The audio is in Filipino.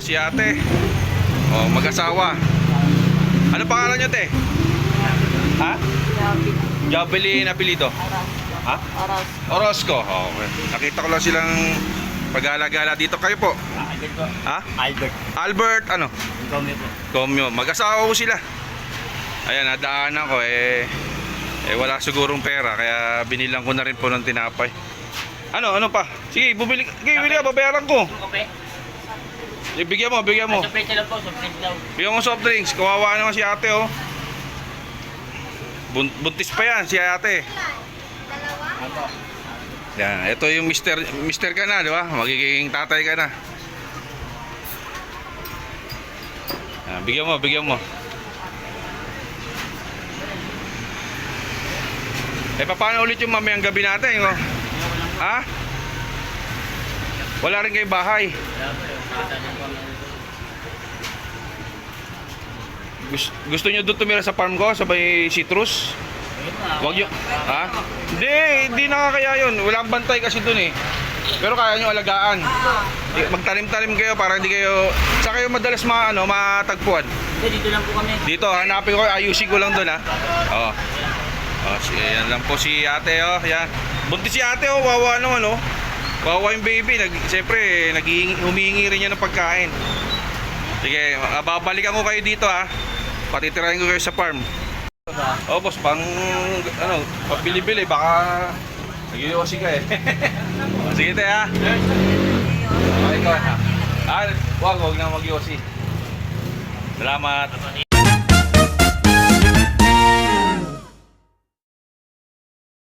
si ate. Oh, mag-asawa. Ano pangalan niyo, te? Ha? Jovelyn apelido. Ha? Orozco. Oh, okay. Nakita ko lang silang pag-gala-gala dito. Kayo po? Albert po. Ha? Albert. Albert, ano? Tommy po. Komyo. Mag-asawa po sila. Ayan, nadaanan ko wala sigurong pera kaya binilang ko na rin po ng tinapay. Ano pa? Sige, bumili ka, babayaran ko. Kape? Bigyan mo. Soft lang po, soft drink daw. Bigyan mo soft drinks. Kawawa naman si ate, oh. Buntis pa yan, si ate. Ako. Yan, ito yung mister ka na, di ba? Magiging tatay ka na. Yan, bigyan mo. Paano ulit yung mamayang gabi natin, oh? Ha? Wala rin kayong bahay. Wala po yun. Gusto nyo doon tumira sa farm ko, sa may citrus? Wag yun. Ha? Hindi nakakaya yun. Walang bantay kasi doon eh. Pero kaya nyo alagaan. Magtanim-tanim kayo para hindi kayo... Saan kayo madalas matagpuan? Dito lang po kami. Dito, hanapin ko. Ayusin ko lang doon, ha? Oo. Yan lang po si ate, oh. Yan. Buntis si ate, oh. Wawa naman, oh. Wawa yung baby. Siyempre, humihingi rin niya ng pagkain. Sige, babalikan ko kayo dito, ha. Patitirahin ko kayo sa farm. Oh, boss, pabili-bili, baka nag-iossi ka eh. Sige, te, ha. Okay, ikaw, ha. Wag na mag-iossi. Salamat.